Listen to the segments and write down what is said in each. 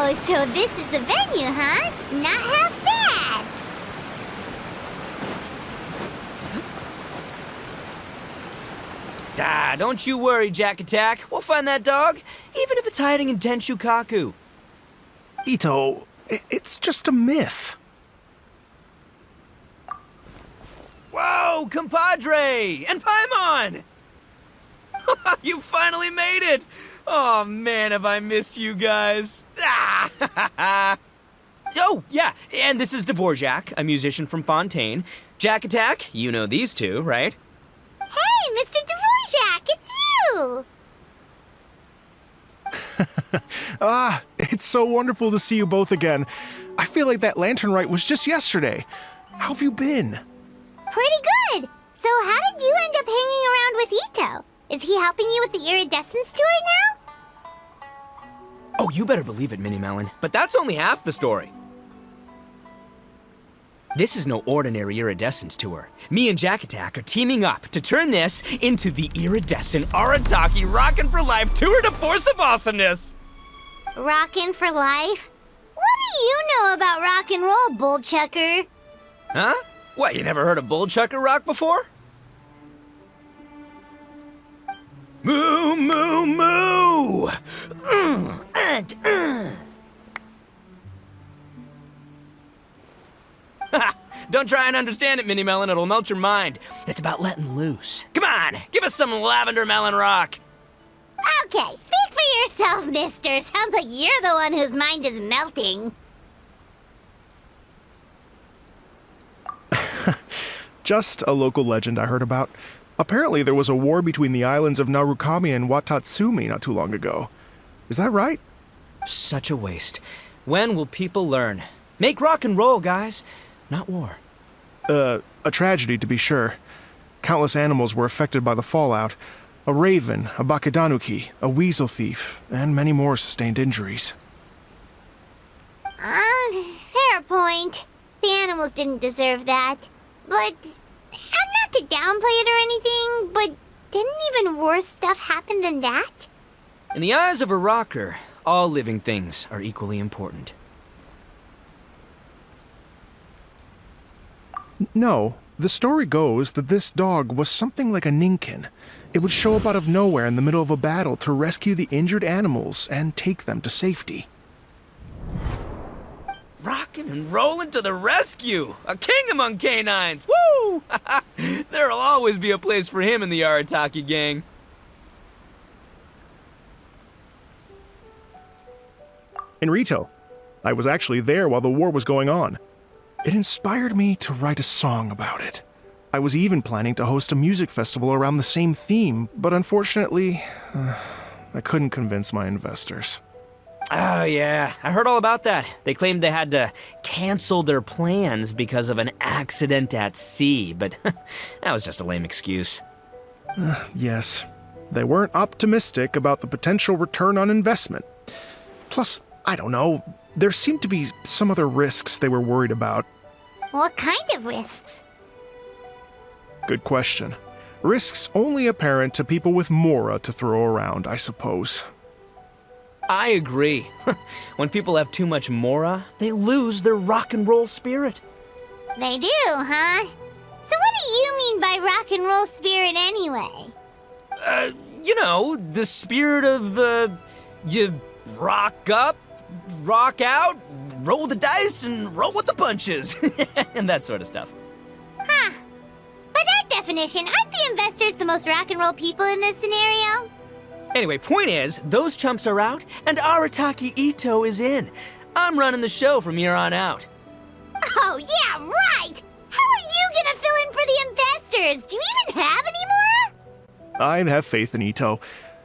Oh, so this is the venue, huh? Not half bad. Ah, don't you worry, Jack Attack. We'll find that dog, even if it's hiding in Tenshukaku. Itto, it's just a myth. Whoa, compadre! And Paimon! You finally made it! Oh man, have I missed you guys. Ah! Oh, yeah, and this is Dvorak, a musician from Fontaine. Jack Attack, you know these two, right? Hey, Mr. Dvorak, it's you! It's so wonderful to see you both again. I feel like that lantern rite was just yesterday. How have you been? Pretty good. So how did you end up hanging around with Itto? Is he helping you with the iridescence tour now? Oh, you better believe it, Minnie Melon. But that's only half the story. This is no ordinary iridescence tour. Me and Jack Attack are teaming up to turn this into the iridescent Arataki Rockin' for Life Tour de Force of Awesomeness! Rockin' for life? What do you know about rock and roll, bullchucker? Huh? What, you never heard a bullchucker rock before? Moo, moo, moo! Don't try and understand it, Minnie Melon. It'll melt your mind. It's about letting loose. Come on, give us some lavender melon rock. Okay, speak for yourself, mister. Sounds like you're the one whose mind is melting. Just a local legend I heard about. Apparently there was a war between the islands of Narukami and Watatsumi not too long ago. Is that right? Such a waste. When will people learn? Make rock and roll, guys. Not war. A tragedy to be sure. Countless animals were affected by the fallout. A raven, a bakedanuki, a weasel thief, and many more sustained injuries. Fair point. The animals didn't deserve that. But, not to downplay it or anything, but didn't even worse stuff happen than that? In the eyes of a rocker, all living things are equally important. No, the story goes that this dog was something like a ninkin. It would show up out of nowhere in the middle of a battle to rescue the injured animals and take them to safety. Rockin' and rollin' to the rescue! A king among canines! Woo! There'll always be a place for him in the Arataki gang. In Rito, I was actually there while the war was going on. It inspired me to write a song about it. I was even planning to host a music festival around the same theme, but unfortunately, I couldn't convince my investors. Oh, yeah. I heard all about that. They claimed they had to cancel their plans because of an accident at sea, but that was just a lame excuse. Yes, they weren't optimistic about the potential return on investment. Plus, I don't know, there seemed to be some other risks they were worried about. What kind of risks? Good question. Risks only apparent to people with mora to throw around, I suppose. I agree. When people have too much mora, they lose their rock and roll spirit. They do, huh? So what do you mean by rock and roll spirit anyway? You know, the spirit of, you rock up, rock out, roll the dice, and roll with the punches. And that sort of stuff. Huh. By that definition, aren't the investors the most rock and roll people in this scenario? Anyway, point is, those chumps are out, and Arataki Itto is in. I'm running the show from here on out. Oh, yeah, right! How are you gonna fill in for the investors? Do you even have any more? I have faith in Itto.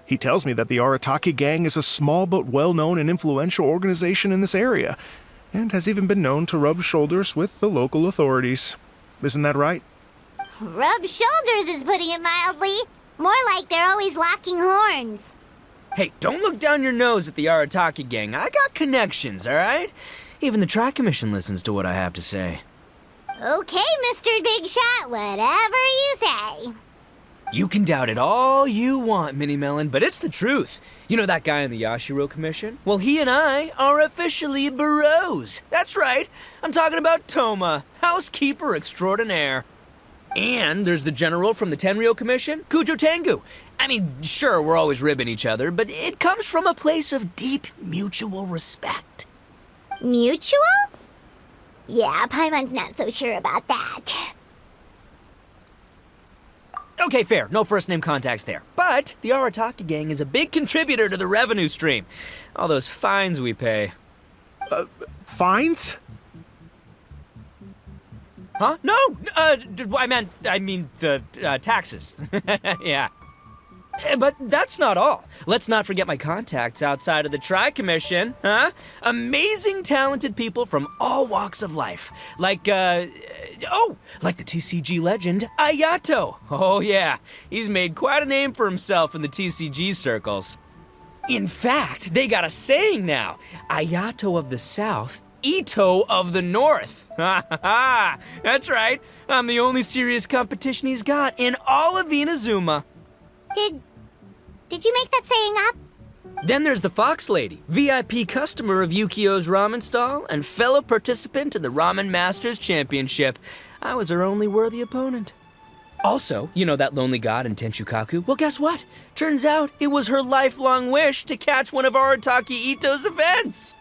He tells me that the Arataki gang is a small but well-known and influential organization in this area, and has even been known to rub shoulders with the local authorities. Isn't that right? Rub shoulders is putting it mildly. More like they're always locking horns. Hey, don't look down your nose at the Arataki gang. I got connections, all right? Even the Tri-Commission listens to what I have to say. Okay, Mr. Big Shot, whatever you say. You can doubt it all you want, Mini Melon, but it's the truth. You know that guy in the Yashiro Commission? Well, he and I are officially bros. That's right. I'm talking about Toma, housekeeper extraordinaire. And there's the general from the Tenryou Commission, Kujo Tengu. I mean, sure, we're always ribbing each other, but it comes from a place of deep mutual respect. Mutual? Yeah, Paimon's not so sure about that. Okay, fair. No first-name contacts there. But the Arataki gang is a big contributor to the revenue stream. All those fines we pay. Fines? Huh? No! I mean the taxes. Yeah. But that's not all. Let's not forget my contacts outside of the Tri-Commission, huh? Amazing, talented people from all walks of life. Like the TCG legend, Ayato. Oh yeah, he's made quite a name for himself in the TCG circles. In fact, they got a saying now. Ayato of the South, Itto of the North. Ha ha ha! That's right. I'm the only serious competition he's got in all of Inazuma. Did you make that saying up? Then there's the Fox Lady, VIP customer of Yukio's ramen stall and fellow participant in the Ramen Masters Championship. I was her only worthy opponent. Also, you know that lonely god in Tenshukaku? Well, guess what? Turns out it was her lifelong wish to catch one of Arataki Itto's events.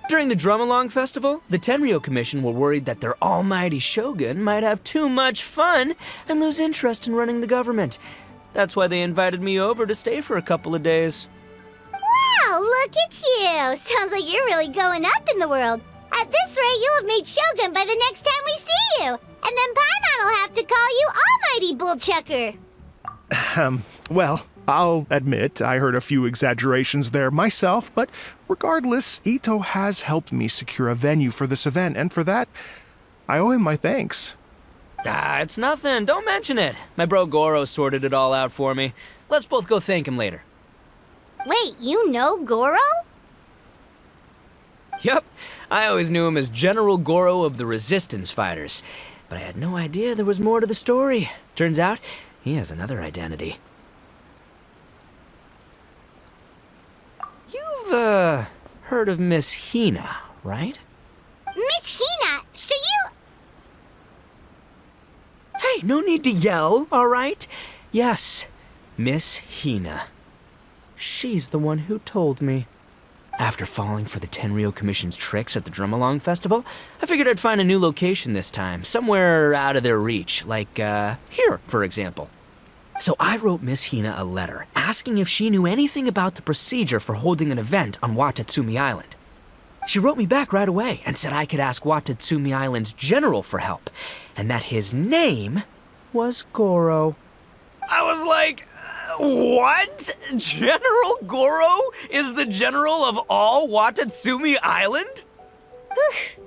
During the Drum-Along Festival, the Tenryou Commission were worried that their almighty shogun might have too much fun and lose interest in running the government. That's why they invited me over to stay for a couple of days. Wow, look at you! Sounds like you're really going up in the world. At this rate, you'll have made Shogun by the next time we see you. And then Paimon will have to call you Almighty Bullchucker. Well, I'll admit I heard a few exaggerations there myself, but regardless, Itto has helped me secure a venue for this event, and for that, I owe him my thanks. It's nothing. Don't mention it. My bro Goro sorted it all out for me. Let's both go thank him later. Wait, you know Goro? Yup. I always knew him as General Goro of the Resistance Fighters. But I had no idea there was more to the story. Turns out, he has another identity. You've, heard of Miss Hina, right? Miss Hina, so you... Hey, no need to yell, all right? Yes, Miss Hina. She's the one who told me. After falling for the Tenryou Commission's tricks at the Drum-Along Festival, I figured I'd find a new location this time, somewhere out of their reach, like, here, for example. So I wrote Miss Hina a letter, asking if she knew anything about the procedure for holding an event on Watatsumi Island. She wrote me back right away and said I could ask Watatsumi Island's general for help, and that his name was Goro. I was like, what? General Goro is the general of all Watatsumi Island?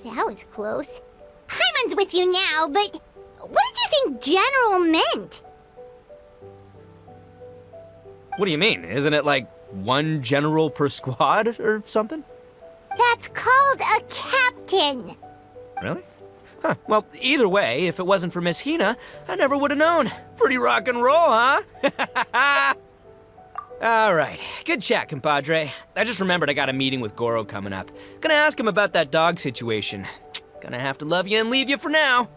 That was close. Paimon's with you now, but what did you think general meant? What do you mean? Isn't it like one general per squad or something? That's called a captain. Really? Huh. Well, either way, if it wasn't for Miss Hina, I never would have known. Pretty rock and roll, huh? All right. Good chat, compadre. I just remembered I got a meeting with Goro coming up. Gonna ask him about that dog situation. Gonna have to love you and leave you for now.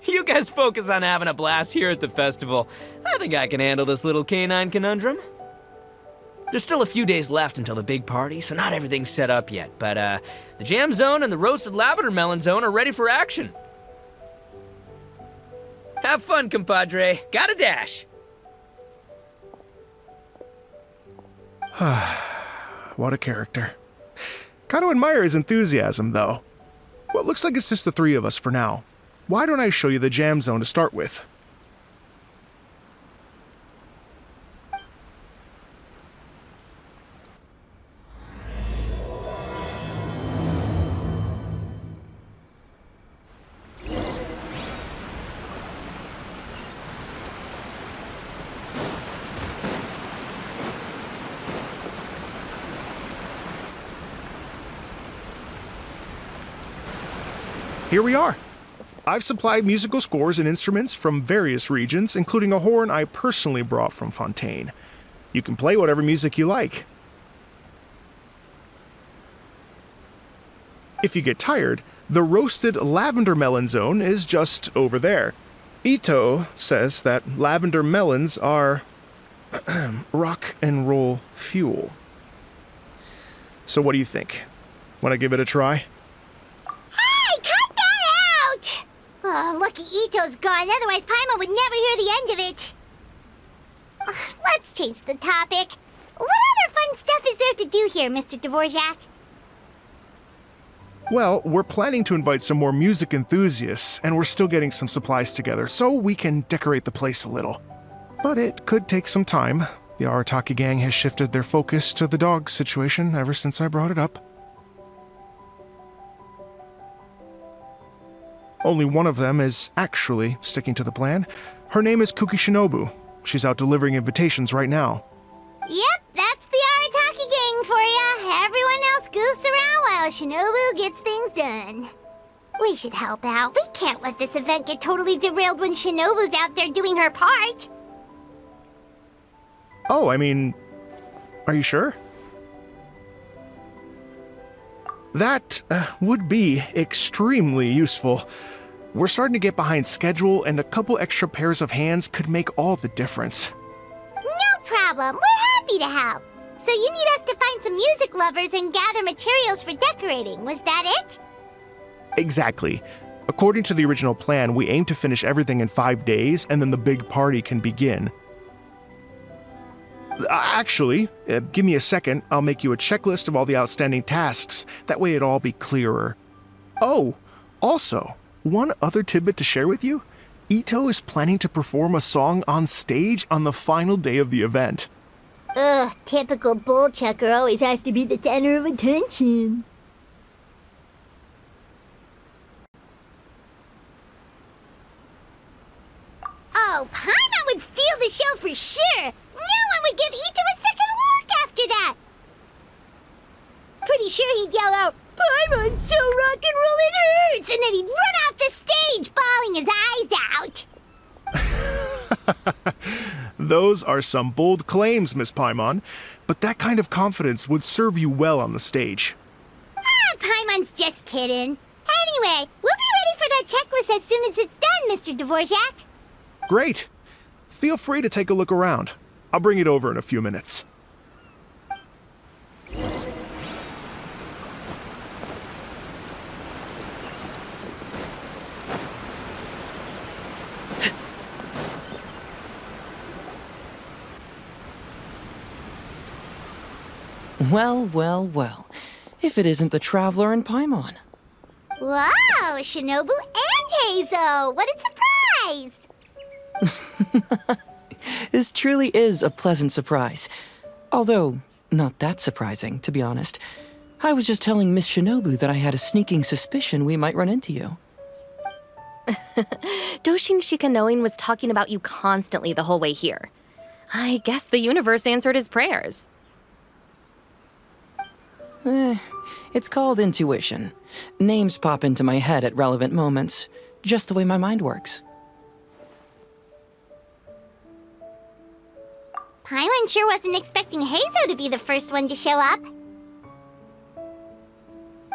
You guys focus on having a blast here at the festival. I think I can handle this little canine conundrum. There's still a few days left until the big party, so not everything's set up yet, but the jam zone and the roasted lavender melon zone are ready for action. Have fun, compadre. Gotta dash. What a character. Kind of admire his enthusiasm, though. Well, it looks like it's just the three of us for now. Why don't I show you the jam zone to start with? Here we are. I've supplied musical scores and instruments from various regions, including a horn I personally brought from Fontaine. You can play whatever music you like. If you get tired, the roasted lavender melon zone is just over there. Itto says that lavender melons are rock and roll fuel. So what do you think? Want to give it a try? Hey, cut that out! Oh, lucky Itto's gone, otherwise Paimon would never hear the end of it. Let's change the topic. What other fun stuff is there to do here, Mr. Dvorak? Well, we're planning to invite some more music enthusiasts, and we're still getting some supplies together, so we can decorate the place a little. But it could take some time. The Arataki gang has shifted their focus to the dog situation ever since I brought it up. Only one of them is actually sticking to the plan. Her name is Kuki Shinobu. She's out delivering invitations right now. Yep, that's the Arataki gang for ya. Everyone else goofs around while Shinobu gets things done. We should help out. We can't let this event get totally derailed when Shinobu's out there doing her part. Oh, I mean, are you sure? That would be extremely useful. We're starting to get behind schedule, and a couple extra pairs of hands could make all the difference. No problem. We're happy to help. So you need us to find some music lovers and gather materials for decorating. Was that it? Exactly. According to the original plan, we aim to finish everything in 5 days, and then the big party can begin. Actually, give me a second. I'll make you a checklist of all the outstanding tasks. That way it'll all be clearer. Oh, also, one other tidbit to share with you. Itto is planning to perform a song on stage on the final day of the event. Ugh, typical bullchucker always has to be the center of attention. Oh, Paimon would steal the show for sure! No one would give Itto a second look after that! Pretty sure he'd yell out, "Paimon's so rock and roll it hurts!" And then he'd run off the stage, bawling his eyes out! Those are some bold claims, Miss Paimon, but that kind of confidence would serve you well on the stage. Ah, Paimon's just kidding. Anyway, we'll be ready for that checklist as soon as it's done, Mr. Dvorak. Great. Feel free to take a look around. I'll bring it over in a few minutes. Well, well, well. If it isn't the Traveler and Paimon. Wow, Shinobu and Heizo! What a surprise! This truly is a pleasant surprise. Although, not that surprising, to be honest. I was just telling Miss Shinobu that I had a sneaking suspicion we might run into you. Doshin Shikanoin was talking about you constantly the whole way here. I guess the universe answered his prayers. It's called intuition. Names pop into my head at relevant moments, just the way my mind works. Paimon sure wasn't expecting Heizo to be the first one to show up.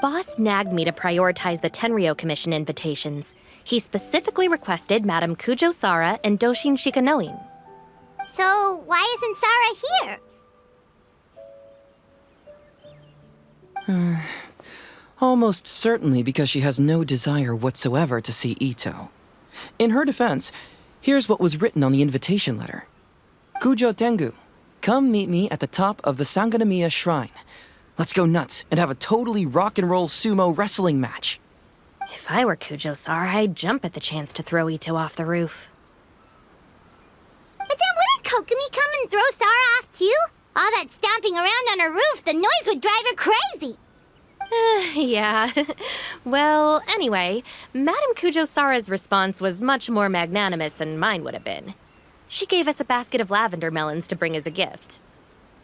Boss nagged me to prioritize the Tenryo Commission invitations. He specifically requested Madame Kujo Sara and Doshin Shikanoin. So, why isn't Sara here? Almost certainly because she has no desire whatsoever to see Itto. In her defense, here's what was written on the invitation letter. Kujo Tengu, come meet me at the top of the Sanganamiya Shrine. Let's go nuts and have a totally rock and roll sumo wrestling match. If I were Kujo Sara, I'd jump at the chance to throw Itto off the roof. But then wouldn't Kokomi come and throw Sara off too? All that stomping around on her roof, the noise would drive her crazy. Yeah. Well, anyway, Madame Kujo Sara's response was much more magnanimous than mine would have been. She gave us a basket of lavender melons to bring as a gift.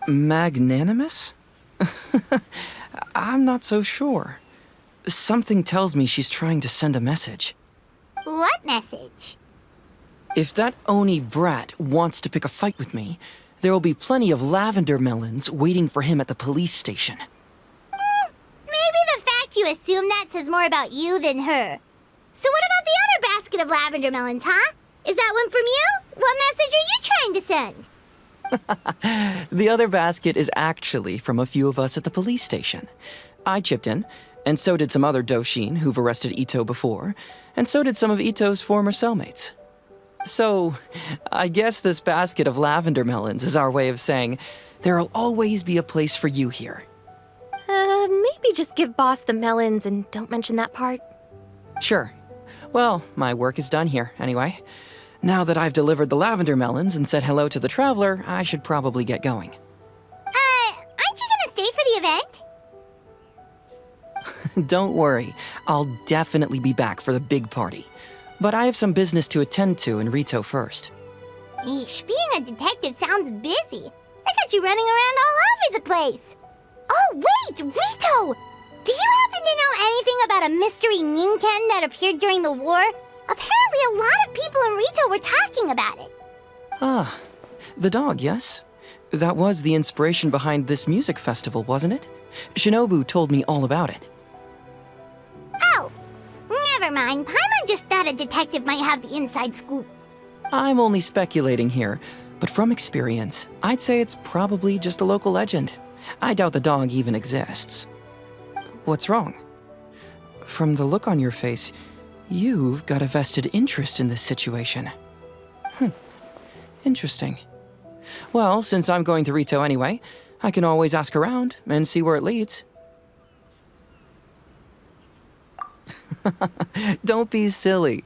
Magnanimous? I'm not so sure. Something tells me she's trying to send a message. What message? If that Oni brat wants to pick a fight with me, there will be plenty of lavender melons waiting for him at the police station. Maybe the fact you assume that says more about you than her. So what about the other basket of lavender melons, huh? Is that one from you? What message are you trying to send? The other basket is actually from a few of us at the police station. I chipped in, and so did some other Doshin who've arrested Itto before, and so did some of Itto's former cellmates. So, I guess this basket of lavender melons is our way of saying, there'll always be a place for you here. Maybe just give Boss the melons and don't mention that part. Sure. Well, my work is done here, anyway. Now that I've delivered the lavender melons and said hello to the traveler, I should probably get going. Aren't you gonna stay for the event? Don't worry, I'll definitely be back for the big party. But I have some business to attend to in Rito first. Eesh, being a detective sounds busy. I got you running around all over the place. Oh, wait, Rito! Do you happen to know anything about a mystery Ninken that appeared during the war? Apparently a lot of people in Rito were talking about it. Ah, the dog, yes? That was the inspiration behind this music festival, wasn't it? Shinobu told me all about it. Oh, never mind. Paimon just thought a detective might have the inside scoop. I'm only speculating here, but from experience, I'd say it's probably just a local legend. I doubt the dog even exists. What's wrong? From the look on your face, you've got a vested interest in this situation. Interesting. Well, since I'm going to Rito anyway, I can always ask around and see where it leads. Don't be silly.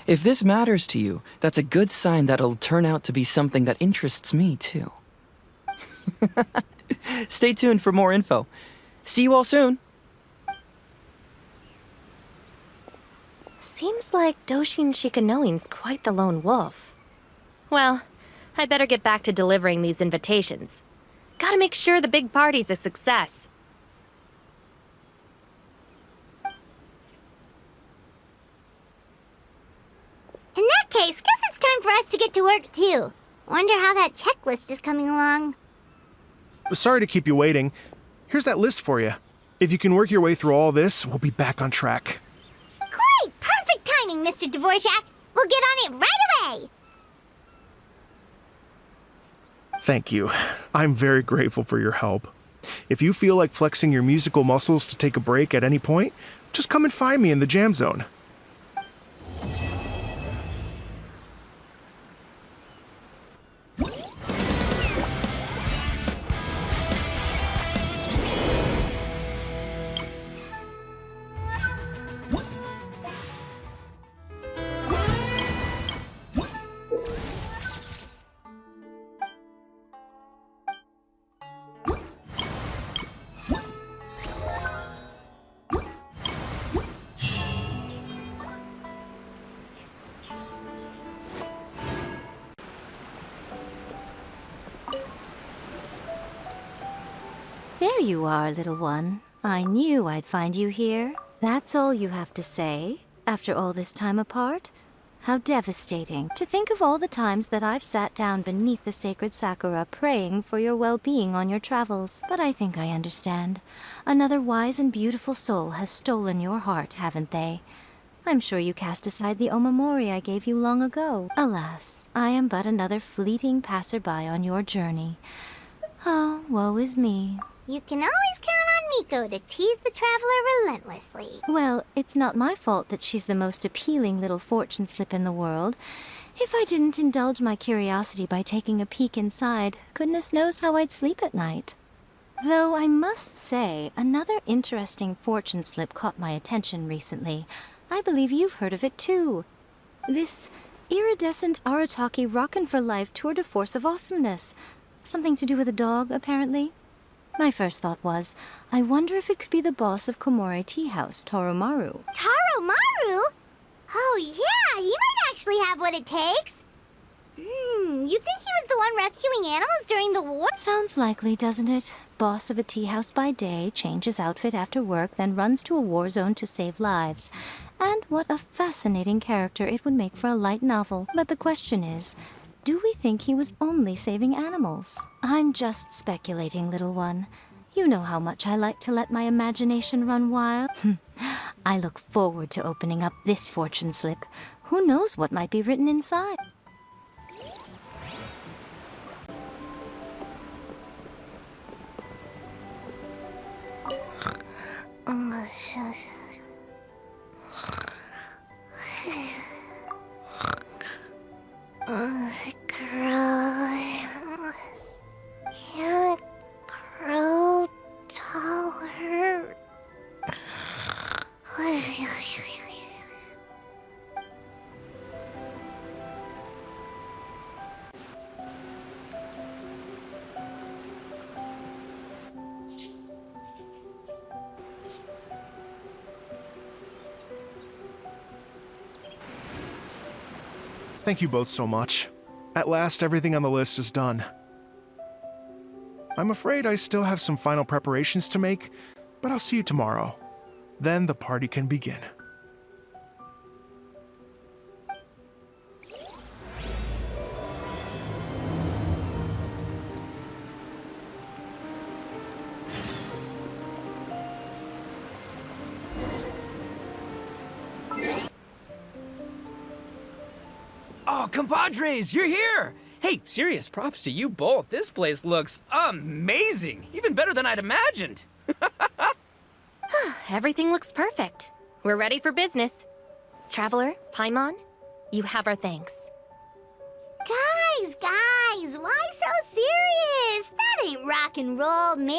If this matters to you, that's a good sign that it'll turn out to be something that interests me, too. Stay tuned for more info. See you all soon. Seems like Doshin Shikanoin's quite the lone wolf. Well, I'd better get back to delivering these invitations. Gotta make sure the big party's a success. In that case, guess it's time for us to get to work too. Wonder how that checklist is coming along. Sorry to keep you waiting. Here's that list for you. If you can work your way through all this, we'll be back on track. Great! Perfect timing, Mr. Dvorak! We'll get on it right away! Thank you. I'm very grateful for your help. If you feel like flexing your musical muscles to take a break at any point, just come and find me in the jam zone. There you are, little one. I knew I'd find you here. That's all you have to say, after all this time apart? How devastating. To think of all the times that I've sat down beneath the sacred sakura praying for your well-being on your travels. But I think I understand. Another wise and beautiful soul has stolen your heart, haven't they? I'm sure you cast aside the omamori I gave you long ago. Alas, I am but another fleeting passerby on your journey. Oh, woe is me. You can always count on Miko to tease the traveler relentlessly. Well, it's not my fault that she's the most appealing little fortune slip in the world. If I didn't indulge my curiosity by taking a peek inside, goodness knows how I'd sleep at night. Though I must say, another interesting fortune slip caught my attention recently. I believe you've heard of it too. This iridescent Arataki Rockin' for Life tour de force of awesomeness. Something to do with a dog, apparently. My first thought was, I wonder if it could be the boss of Komore Tea House, Toromaru. Toromaru? Oh yeah, he might actually have what it takes. You think he was the one rescuing animals during the war? Sounds likely, doesn't it? Boss of a tea house by day, changes outfit after work, then runs to a war zone to save lives. And what a fascinating character it would make for a light novel. But the question is, do we think he was only saving animals? I'm just speculating, little one. You know how much I like to let my imagination run wild. I look forward to opening up this fortune slip. Who knows what might be written inside? Can't grow taller. Thank you both so much. At last, everything on the list is done. I'm afraid I still have some final preparations to make, but I'll see you tomorrow. Then the party can begin. Oh, compadres, you're here! Hey, serious props to you both. This place looks amazing! Even better than I'd imagined! Everything looks perfect. We're ready for business. Traveler, Paimon, you have our thanks. Guys, why so serious? That ain't rock and roll, man.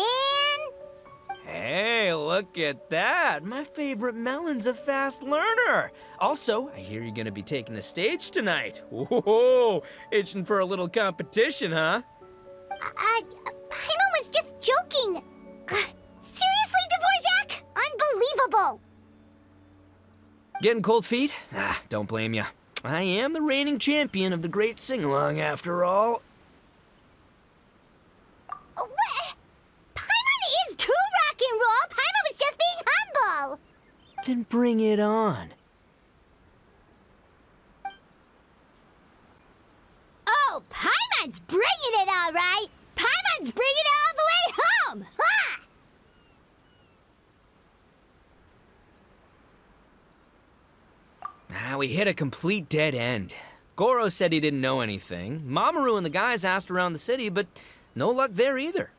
Hey, look at that! My favorite melon's a fast learner! Also, I hear you're gonna be taking the stage tonight. Whoa, itching for a little competition, huh? Paimon was just joking. Seriously, Dvorak? Unbelievable. Getting cold feet? Nah, don't blame ya. I am the reigning champion of the great sing-along after all. What? Paimon is too rock and roll. Paimon was just being humble. Then bring it on. Oh, Paimon's bringing it all right. Paimon's bringing it all the way home. Ha! We hit a complete dead end. Goro said he didn't know anything. Mamoru and the guys asked around the city, but no luck there either.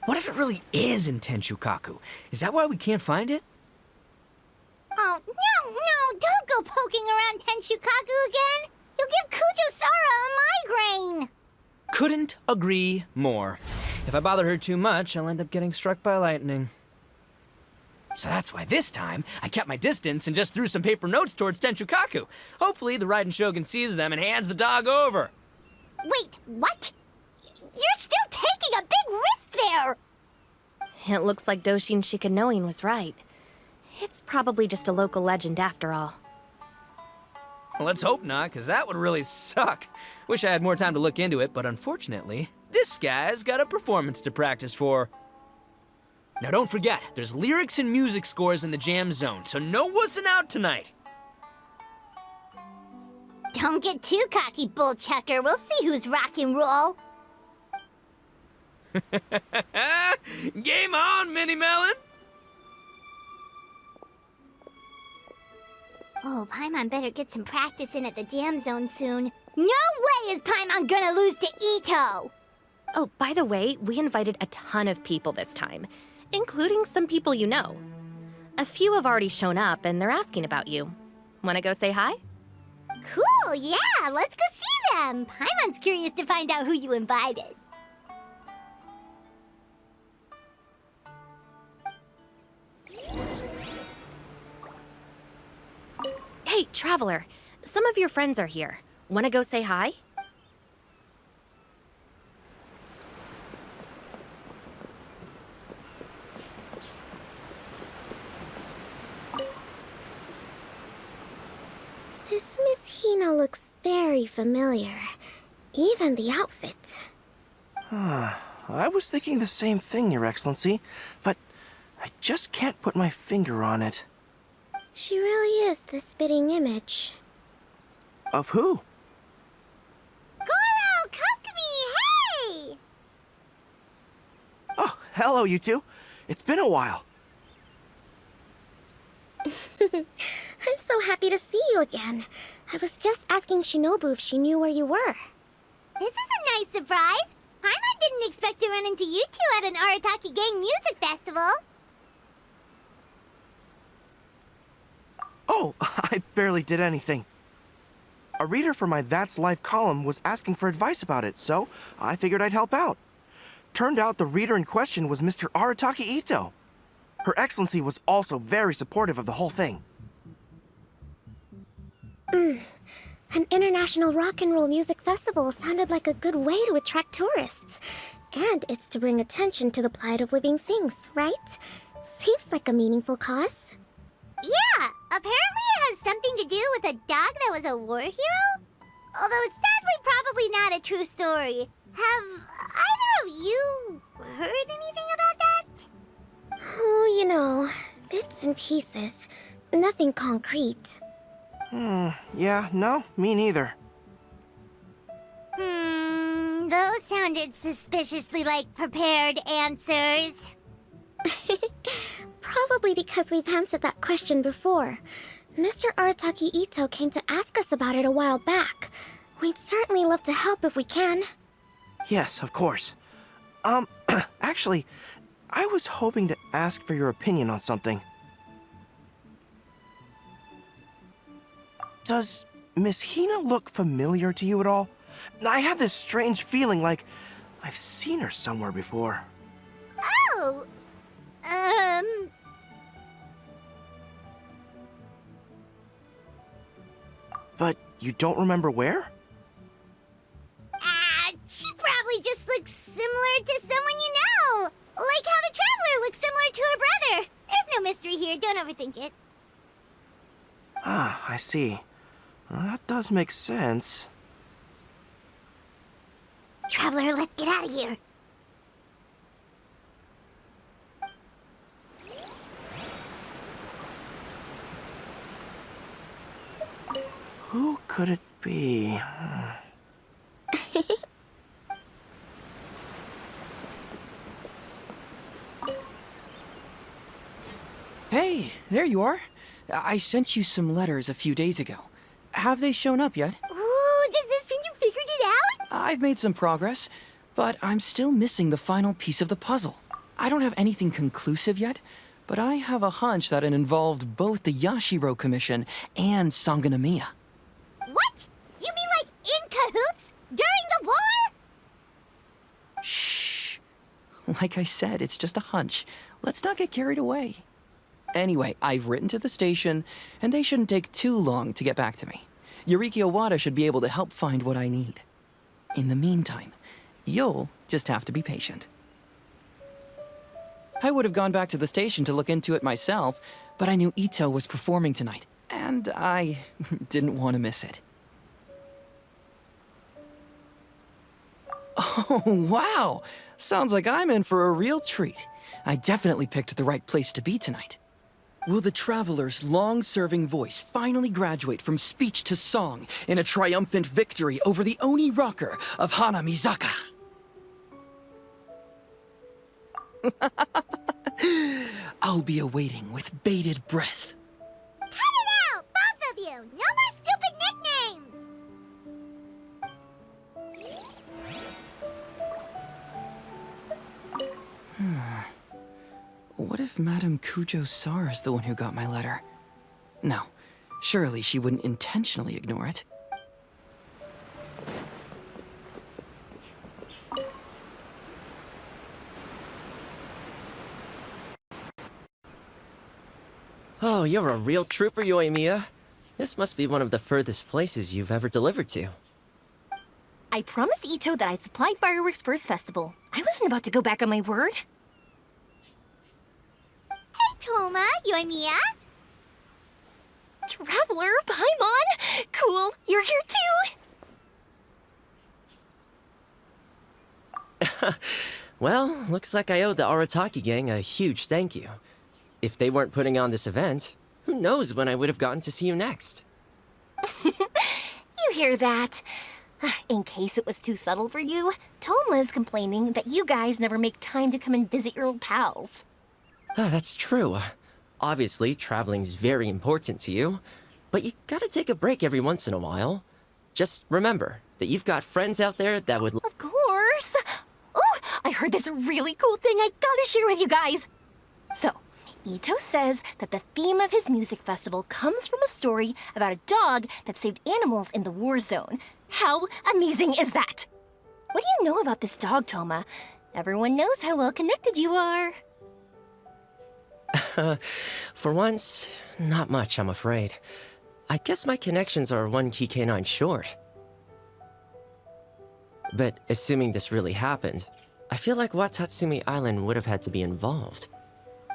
What if it really is in Tenshukaku? Is that why we can't find it? Oh, no, don't go poking around Tenshukaku again. You'll give Kujo-Sara a migraine. Couldn't agree more. If I bother her too much, I'll end up getting struck by lightning. So that's why this time, I kept my distance and just threw some paper notes towards Tenshukaku. Hopefully, the Raiden Shogun sees them and hands the dog over. Wait, what? You're still taking a big risk there. It looks like Doshin Shikanoin was right. It's probably just a local legend after all. Well, let's hope not, because that would really suck. Wish I had more time to look into it, but unfortunately, this guy's got a performance to practice for. Now don't forget, there's lyrics and music scores in the jam zone, so no wussing out tonight. Don't get too cocky, bullchucker. We'll see who's rock and roll. Game on, Mini Melon! Oh, Paimon better get some practice in at the jam zone soon. No way is Paimon gonna lose to Itto! Oh, by the way, we invited a ton of people this time, including some people you know. A few have already shown up, and they're asking about you. Wanna go say hi? Cool, yeah, let's go see them. Paimon's curious to find out who you invited. Hey, Traveler, some of your friends are here. Wanna go say hi? This Miss Hina looks very familiar. Even the outfit. I was thinking the same thing, Your Excellency, but I just can't put my finger on it. She really is the spitting image. Of who? Goro, come to me, hey! Oh, hello, you two. It's been a while. I'm so happy to see you again. I was just asking Shinobu if she knew where you were. This is a nice surprise. Paimon didn't expect to run into you two at an Arataki Gang music festival. Oh, I barely did anything. A reader for my That's Life column was asking for advice about it, so I figured I'd help out. Turned out the reader in question was Mr. Arataki Itto. Her Excellency was also very supportive of the whole thing. An international rock and roll music festival sounded like a good way to attract tourists. And it's to bring attention to the plight of living things, right? Seems like a meaningful cause. Yeah, apparently it has something to do with a dog that was a war hero? Although sadly probably not a true story. Have either of you heard anything about that? Oh, you know, bits and pieces. Nothing concrete. Yeah, no, me neither. Those sounded suspiciously like prepared answers. Probably because we've answered that question before. Mr. Arataki Itto came to ask us about it a while back. We'd certainly love to help if we can. Yes, of course. Actually, I was hoping to ask for your opinion on something. Does Miss Hina look familiar to you at all? I have this strange feeling like I've seen her somewhere before. Oh! But you don't remember where? She probably just looks similar to someone you know. Like how the Traveler looks similar to her brother. There's no mystery here, don't overthink it. Ah, I see. That does make sense. Traveler, let's get out of here. Who could it be? Hey, there you are. I sent you some letters a few days ago. Have they shown up yet? Ooh, does this mean you figured it out? I've made some progress, but I'm still missing the final piece of the puzzle. I don't have anything conclusive yet, but I have a hunch that it involved both the Yashiro Commission and Sangonomiya. What? You mean like in cahoots? During the war? Shh. Like I said, it's just a hunch. Let's not get carried away. Anyway, I've written to the station, and they shouldn't take too long to get back to me. Yuriki Owada should be able to help find what I need. In the meantime, you'll just have to be patient. I would have gone back to the station to look into it myself, but I knew Itto was performing tonight, and I didn't want to miss it. Oh, wow! Sounds like I'm in for a real treat. I definitely picked the right place to be tonight. Will the Traveler's long-serving voice finally graduate from speech to song in a triumphant victory over the Oni rocker of Hanamizaka? I'll be awaiting with bated breath. Cut it out, both of you! No more stupid nicknames! What if Madame Kujo-Sara is the one who got my letter? No, surely she wouldn't intentionally ignore it. Oh, you're a real trooper, Yoimiya. This must be one of the furthest places you've ever delivered to. I promised Itto that I'd supply fireworks for his festival. I wasn't about to go back on my word. Hey, Toma, Yoimiya. Traveler, Paimon! Cool, you're here too! Well, looks like I owe the Arataki gang a huge thank you. If they weren't putting on this event, who knows when I would have gotten to see you next. You hear that? In case it was too subtle for you, Toma's complaining that you guys never make time to come and visit your old pals. That's true. Obviously, traveling's very important to you, but you gotta take a break every once in a while. Just remember that you've got friends out there that would... Of course! Oh, I heard this really cool thing I gotta share with you guys! So, Itto says that the theme of his music festival comes from a story about a dog that saved animals in the war zone. How amazing is that? What do you know about this dog, Toma? Everyone knows how well connected you are. For once, not much, I'm afraid. I guess my connections are one key canine short. But assuming this really happened, I feel like Watatsumi Island would have had to be involved.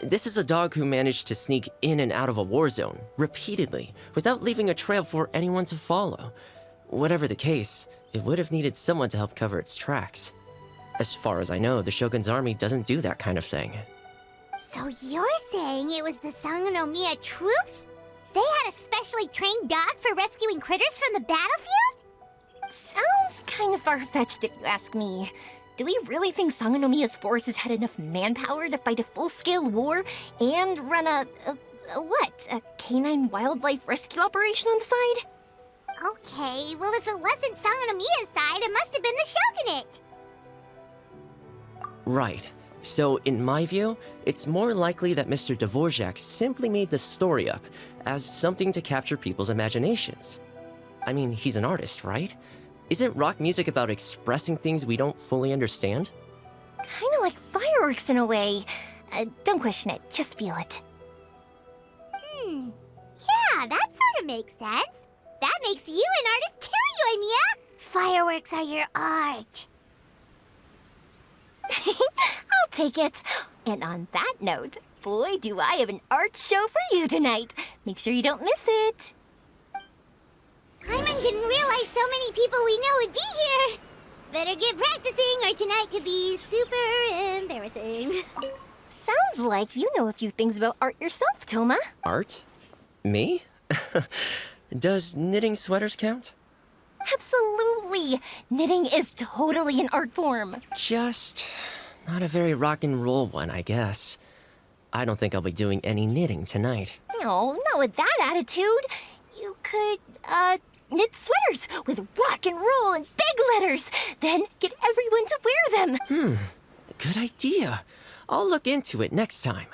This is a dog who managed to sneak in and out of a war zone, repeatedly, without leaving a trail for anyone to follow. Whatever the case, it would have needed someone to help cover its tracks. As far as I know, the Shogun's army doesn't do that kind of thing. So you're saying it was the Sangonomiya troops? They had a specially trained dog for rescuing critters from the battlefield? Sounds kind of far-fetched if you ask me. Do we really think Sangonomiya's forces had enough manpower to fight a full-scale war and run a canine wildlife rescue operation on the side? Okay, well if it wasn't Sangonomiya's side, it must have been the Shogunate. Right. So, in my view, it's more likely that Mr. Dvorak simply made the story up as something to capture people's imaginations. I mean, he's an artist, right? Isn't rock music about expressing things we don't fully understand? Kinda like fireworks in a way. Don't question it, just feel it. Yeah, that sort of makes sense. That makes you an artist too, Yoimiya! Fireworks are your art. I'll take it. And on that note, boy, do I have an art show for you tonight. Make sure you don't miss it. Paimon didn't realize so many people we know would be here. Better get practicing or tonight could be super embarrassing. Sounds like you know a few things about art yourself, Toma. Art? Me? Does knitting sweaters count? Absolutely! Knitting is totally an art form. Just not a very rock and roll one, I guess. I don't think I'll be doing any knitting tonight. No, not with that attitude. You could, knit sweaters with rock and roll and big letters, then get everyone to wear them. Good idea. I'll look into it next time.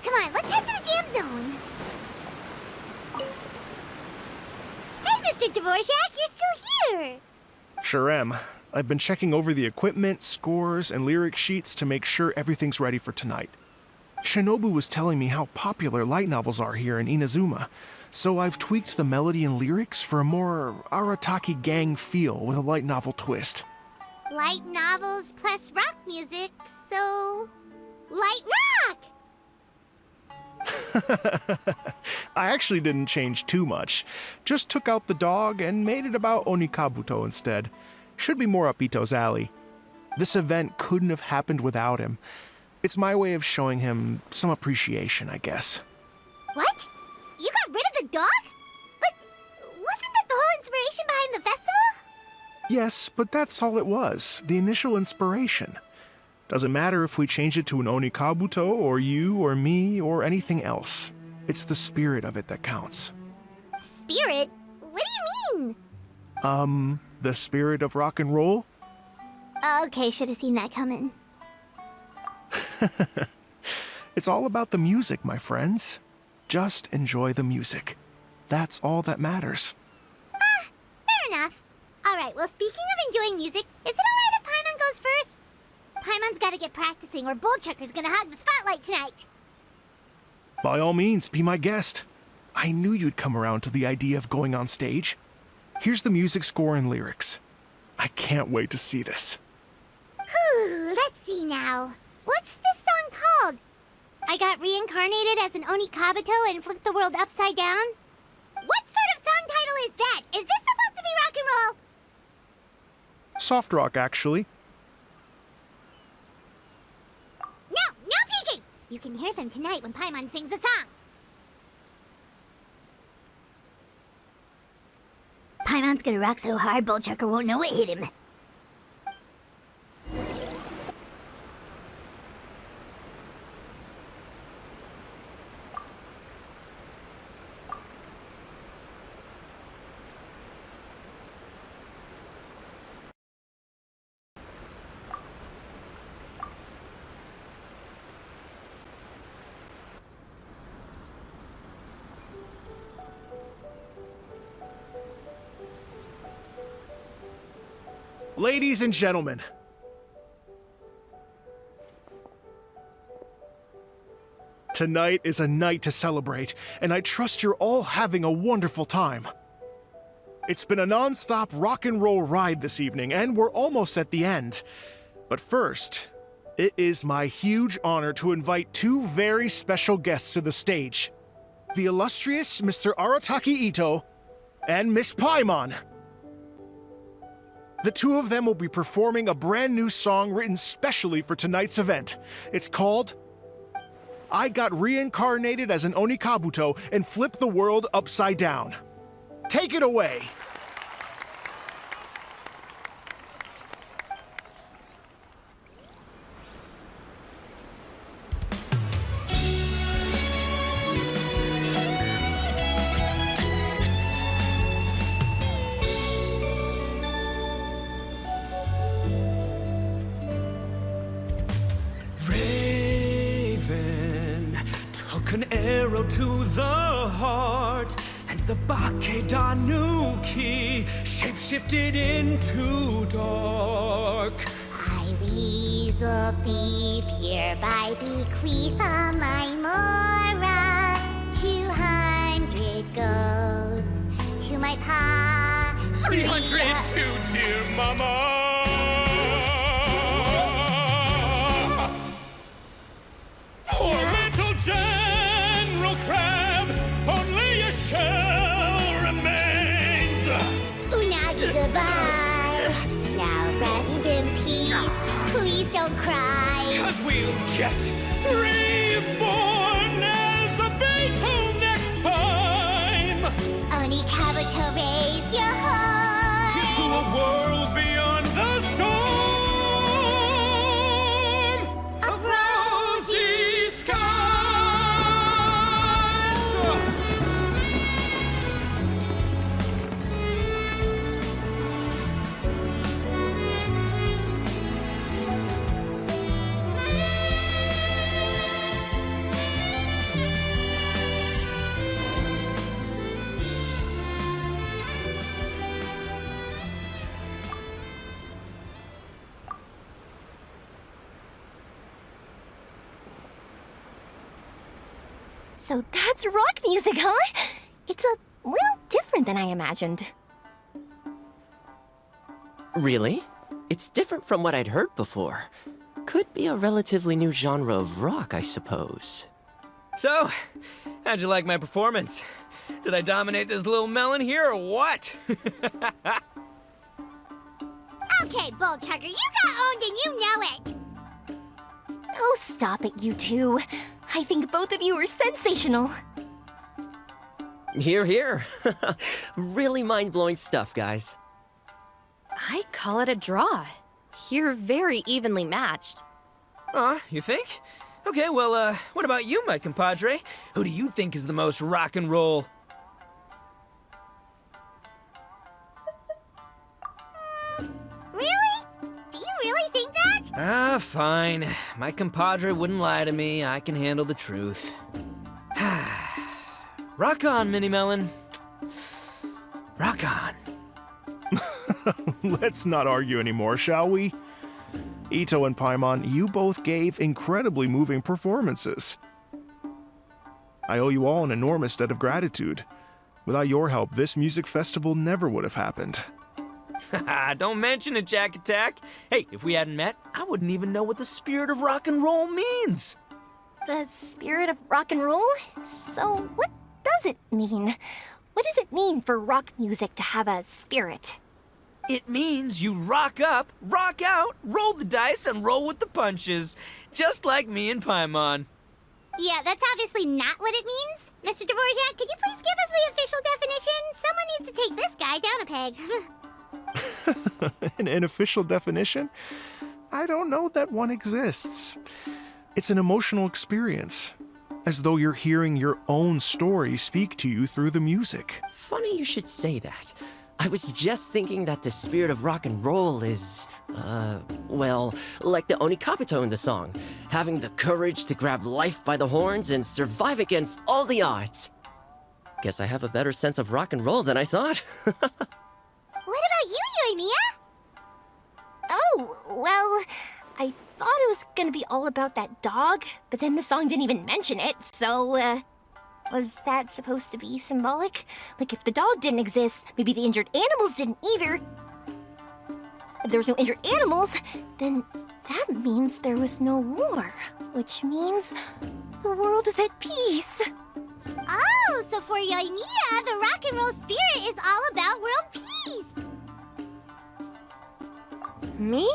Come on, let's head to the jam zone. Hey, Mr. Dvorak, you're still here. Sure am. I've been checking over the equipment, scores, and lyric sheets to make sure everything's ready for tonight. Shinobu was telling me how popular light novels are here in Inazuma, so I've tweaked the melody and lyrics for a more Arataki gang feel with a light novel twist. Light novels plus rock music, so... light rock! I actually didn't change too much. Just took out the dog and made it about Onikabuto instead. Should be more up Itto's alley. This event couldn't have happened without him. It's my way of showing him some appreciation, I guess. What? You got rid of the dog? But wasn't that the whole inspiration behind the festival? Yes, but that's all it was. The initial inspiration. Doesn't matter if we change it to an Onikabuto, or you, or me, or anything else. It's the spirit of it that counts. Spirit? What do you mean? The spirit of rock and roll? Okay, should have seen that coming. It's all about the music, my friends. Just enjoy the music. That's all that matters. Fair enough. Alright, well, speaking of enjoying music, is it alright if Paimon goes first? Paimon's gotta get practicing or Bullchucker's gonna hog the spotlight tonight. By all means, be my guest. I knew you'd come around to the idea of going on stage. Here's the music score and lyrics. I can't wait to see this. Whew, let's see now. What's this song called? I got reincarnated as an Onikabuto and flipped the world upside down? What sort of song title is that? Is this supposed to be rock rock and roll? Soft rock, actually. No peeking! You can hear them tonight when Paimon sings the song. Paimon's gonna rock so hard, Bullchucker won't know what hit him. Ladies and gentlemen, tonight is a night to celebrate, and I trust you're all having a wonderful time. It's been a non-stop rock and roll ride this evening, and we're almost at the end. But first, it is my huge honor to invite two very special guests to the stage. The illustrious Mr. Arataki Itto and Miss Paimon. The two of them will be performing a brand new song written specially for tonight's event. It's called I Got Reincarnated as an Onikabuto and Flipped the World Upside Down. Take it away! An arrow to the heart, and the Bakedanuki shapeshifted into dark. I, weasel thief, hereby bequeath all my mora. 200 goes to my pa. 300 to dear mama. Poor little General Crab, only a shell remains. Unagi, goodbye. Now rest in peace. Please don't cry. 'Cause we'll get reborn as a beetle next time. Onikabuto, raise your horn. Here's to a world beyond the storm of rosy skies. So that's rock music, huh? It's a little different than I imagined. Really? It's different from what I'd heard before. Could be a relatively new genre of rock, I suppose. So, how'd you like my performance? Did I dominate this little melon here or what? Okay, Bullchucker, you got owned and you know it. Oh, stop it, you two. I think both of you are sensational. Hear, hear. Really mind-blowing stuff, guys. I call it a draw. You're very evenly matched. You think? Okay, well, what about you, my compadre? Who do you think is the most rock and roll? Really? Do you really think that? Fine. My compadre wouldn't lie to me. I can handle the truth. Rock on, Mini Melon. Rock on. Let's not argue anymore, shall we? Itto and Paimon, you both gave incredibly moving performances. I owe you all an enormous debt of gratitude. Without your help, this music festival never would have happened. Don't mention it, Jack Attack. Hey, if we hadn't met, I wouldn't even know what the spirit of rock and roll means. The spirit of rock and roll? So what does it mean? What does it mean for rock music to have a spirit? It means you rock up, rock out, roll the dice, and roll with the punches. Just like me and Paimon. Yeah, that's obviously not what it means. Mr. Dvorak, could you please give us the official definition? Someone needs to take this guy down a peg. An official definition? I don't know that one exists. It's an emotional experience, as though you're hearing your own story speak to you through the music. Funny you should say that. I was just thinking that the spirit of rock and roll is, well, like the Onikapito in the song, having the courage to grab life by the horns and survive against all the odds. Guess I have a better sense of rock and roll than I thought. What about you, Yoimiya? Oh, well, I thought it was gonna be all about that dog, but then the song didn't even mention it, so, was that supposed to be symbolic? Like, if the dog didn't exist, maybe the injured animals didn't either. If there was no injured animals, then that means there was no war, which means the world is at peace. Oh, so for Yoimiya, the rock and roll spirit is all about world peace. Me?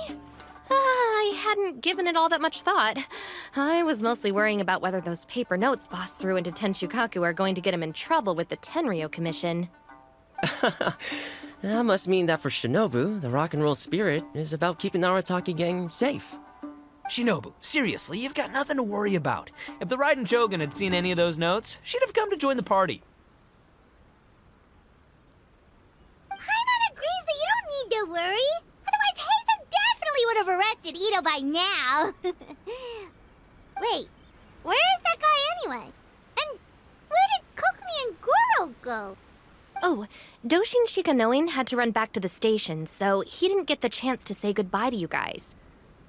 I hadn't given it all that much thought. I was mostly worrying about whether those paper notes Boss threw into Tenshukaku are going to get him in trouble with the Tenryo Commission. That must mean that for Shinobu, the rock and roll spirit is about keeping the Arataki gang safe. Shinobu, seriously, you've got nothing to worry about. If the Raiden Shogun had seen any of those notes, she'd have come to join the party. Paimon agrees that you don't need to worry. Otherwise, Heizo definitely would have arrested Itto by now. Wait, where is that guy anyway? And where did Kokumi and Goro go? Oh, Doshin Shikanoin had to run back to the station, so he didn't get the chance to say goodbye to you guys.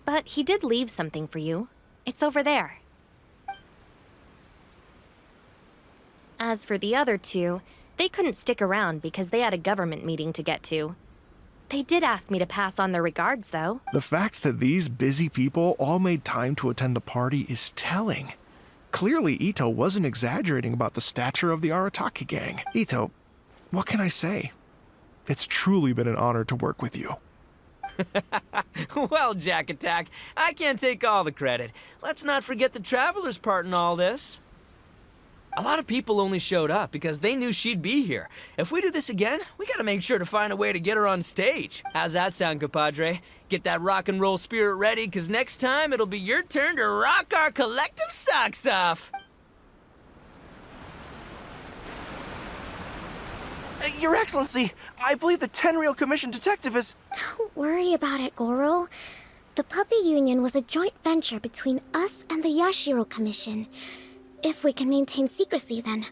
But he did leave something for you. It's over there. As for the other two, they couldn't stick around because they had a government meeting to get to. They did ask me to pass on their regards, though. The fact that these busy people all made time to attend the party is telling. Clearly, Itto wasn't exaggerating about the stature of the Arataki gang. Itto, what can I say? It's truly been an honor to work with you. Well, Jack Attack, I can't take all the credit. Let's not forget the Traveler's part in all this. A lot of people only showed up because they knew she'd be here. If we do this again, we gotta make sure to find a way to get her on stage. How's that sound, compadre? Get that rock and roll spirit ready, because next time it'll be your turn to rock our collective socks off. Your Excellency, I believe the Tenryo Commission detective is... Don't worry about it, Goro. The Puppy Union was a joint venture between us and the Yashiro Commission. If we can maintain secrecy, then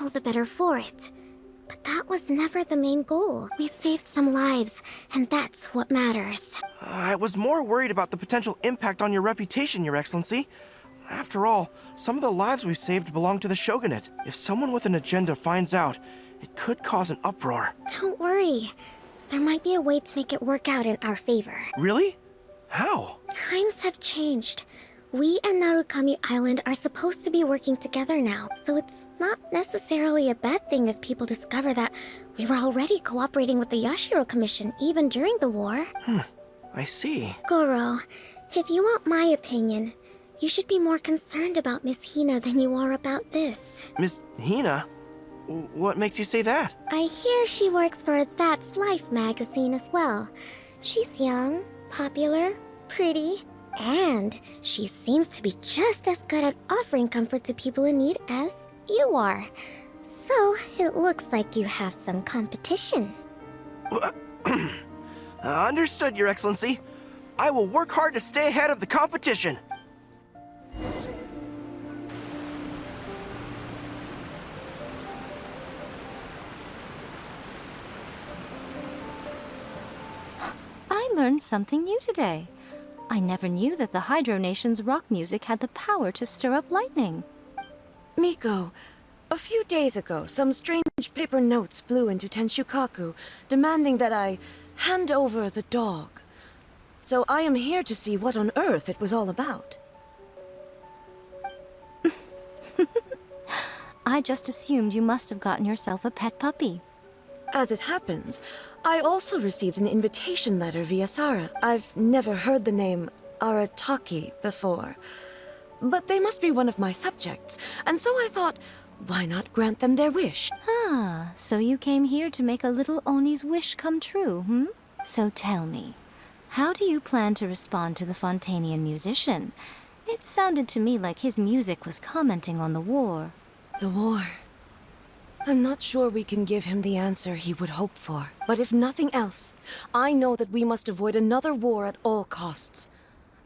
all the better for it. But that was never the main goal. We saved some lives, and that's what matters. I was more worried about the potential impact on your reputation, Your Excellency. After all, some of the lives we've saved belong to the Shogunate. If someone with an agenda finds out, it could cause an uproar. Don't worry. There might be a way to make it work out in our favor. Really? How? Times have changed. We and Narukami Island are supposed to be working together now, so it's not necessarily a bad thing if people discover that we were already cooperating with the Yashiro Commission even during the war. I see. Goro, if you want my opinion, you should be more concerned about Miss Hina than you are about this. Miss Hina? What makes you say that? I hear she works for That's Life magazine as well. She's young, popular, pretty, and she seems to be just as good at offering comfort to people in need as you are. So, it looks like you have some competition. Understood, Your Excellency. I will work hard to stay ahead of the competition. I learned something new today. I never knew that the Hydro Nation's rock music had the power to stir up lightning. Miko, a few days ago, some strange paper notes flew into Tenshukaku, demanding that I hand over the dog. So I am here to see what on earth it was all about. I just assumed you must have gotten yourself a pet puppy. As it happens, I also received an invitation letter via Sarah. I've never heard the name Arataki before, but they must be one of my subjects, and so I thought, why not grant them their wish? Ah, so you came here to make a little Oni's wish come true, hmm? So tell me, how do you plan to respond to the Fontanian musician? It sounded to me like his music was commenting on the war. The war. I'm not sure we can give him the answer he would hope for. But if nothing else, I know that we must avoid another war at all costs.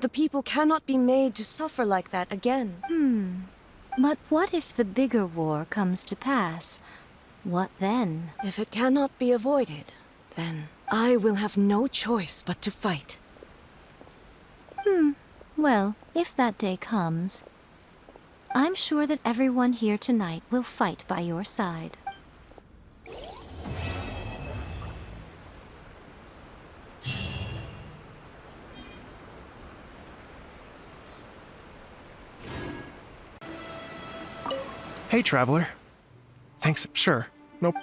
The people cannot be made to suffer like that again. But what if the bigger war comes to pass? What then? If it cannot be avoided, then I will have no choice but to fight. Well, if that day comes, I'm sure that everyone here tonight will fight by your side. Hey, traveler. Thanks, sure. Nope.